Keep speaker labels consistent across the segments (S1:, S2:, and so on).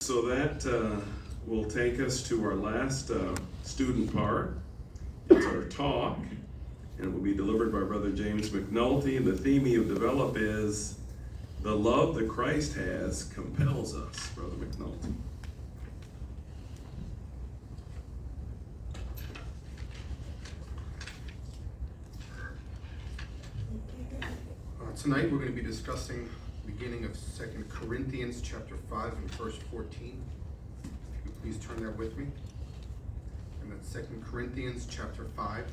S1: So that will take us to our last student part. It's our talk, and it will be delivered by Brother James McNulty. The theme of Develop is the love that Christ has compels us, Brother McNulty.
S2: Tonight we're going to be discussing the beginning of 2 Corinthians chapter 5 and verse 14. If you could please turn there with me. And that's 2 Corinthians chapter 5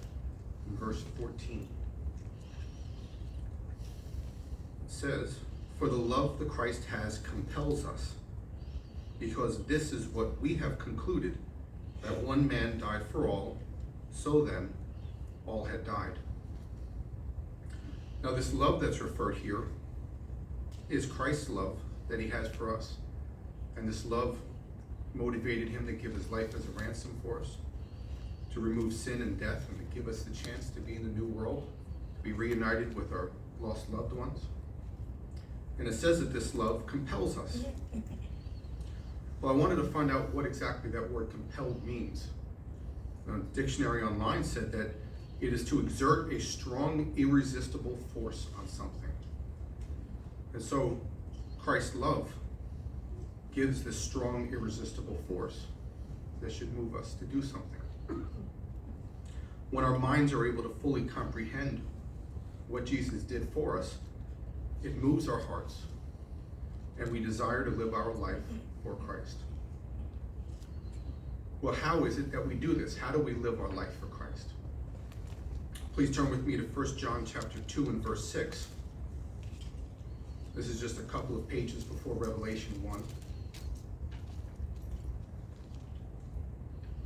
S2: and verse 14. It says, "For the love that Christ has compels us, because this is what we have concluded, that one man died for all, so then all had died." Now this love that's referred here is Christ's love that he has for us. And this love motivated him to give his life as a ransom for us, to remove sin and death, and to give us the chance to be in the new world, to be reunited with our lost loved ones. And it says that this love compels us. Well, I wanted to find out what exactly that word compelled means. Now, the dictionary online said that it is to exert a strong, irresistible force on something. And so Christ's love gives this strong, irresistible force that should move us to do something. When our minds are able to fully comprehend what Jesus did for us, it moves our hearts, and we desire to live our life for Christ. Well, how is it that we do this? How do we live our life for Christ? Please turn with me to 1 John chapter 2 and verse 6. This is just a couple of pages before Revelation 1.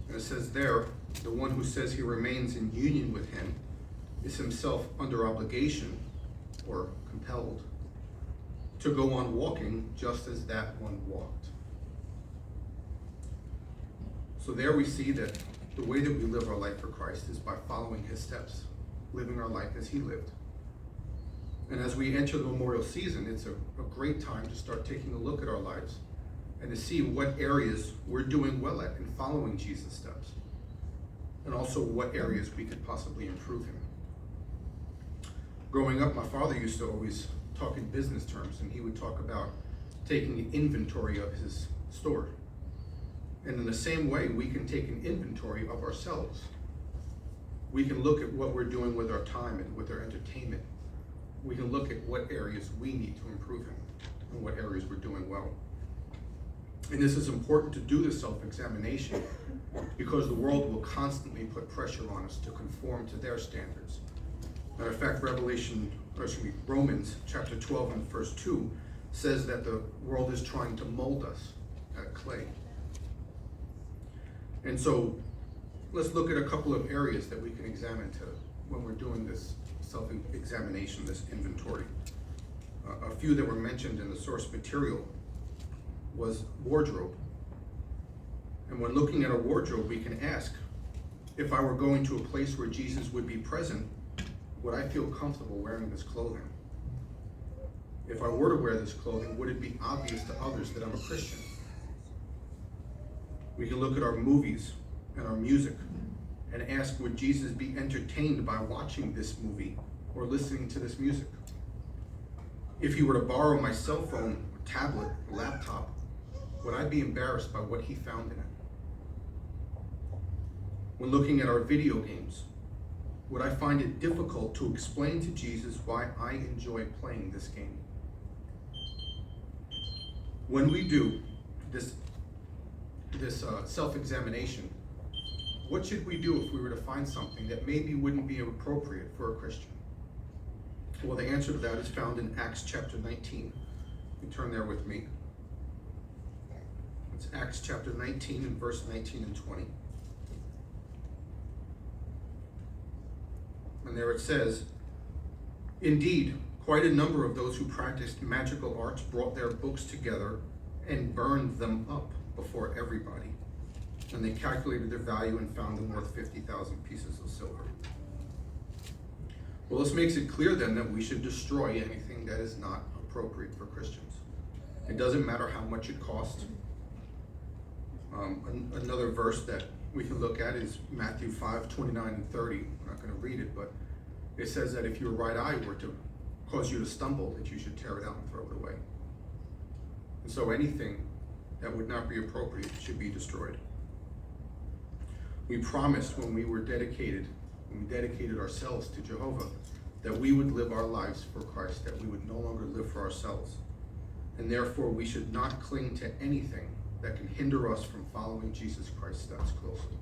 S2: And it says there, the one who says he remains in union with him is himself under obligation or compelled to go on walking just as that one walked. So there we see that the way that we live our life for Christ is by following his steps, living our life as he lived. And as we enter the memorial season, it's a great time to start taking a look at our lives and to see what areas we're doing well at in following Jesus' steps, and also what areas we could possibly improve in. Growing up, my father used to always talk in business terms, and he would talk about taking an inventory of his store. And in the same way, we can take an inventory of ourselves. We can look at what we're doing with our time and with our entertainment. We can look at what areas we need to improve in and what areas we're doing well. And this is important to do this self-examination because the world will constantly put pressure on us to conform to their standards. Matter of fact, Romans chapter 12 and verse 2 says that the world is trying to mold us like clay. And so let's look at a couple of areas that we can examine when we're doing this self-examination, this inventory. A few that were mentioned in the source material was wardrobe. And when looking at a wardrobe, we can ask, if I were going to a place where Jesus would be present, would I feel comfortable wearing this clothing? If I were to wear this clothing, would it be obvious to others that I'm a Christian? We can look at our movies and our music and ask, would Jesus be entertained by watching this movie or listening to this music? If he were to borrow my cell phone, tablet, laptop, would I be embarrassed by what he found in it? When looking at our video games, would I find it difficult to explain to Jesus why I enjoy playing this game? When we do this self-examination, what should we do if we were to find something that maybe wouldn't be appropriate for a Christian? Well, the answer to that is found in Acts chapter 19. You turn there with me. It's Acts chapter 19 and verse 19 and 20. And there it says, "Indeed, quite a number of those who practiced magical arts brought their books together and burned them up before everybody. And they calculated their value and found them worth 50,000 pieces of silver." Well, this makes it clear then that we should destroy anything that is not appropriate for Christians. It doesn't matter how much it costs. Another verse that we can look at is Matthew 5:29 and 30. I'm not going to read it, but it says that if your right eye were to cause you to stumble, that you should tear it out and throw it away. And so anything that would not be appropriate should be destroyed. We promised when we dedicated ourselves to Jehovah, that we would live our lives for Christ, that we would no longer live for ourselves. And therefore, we should not cling to anything that can hinder us from following Jesus Christ that's closely.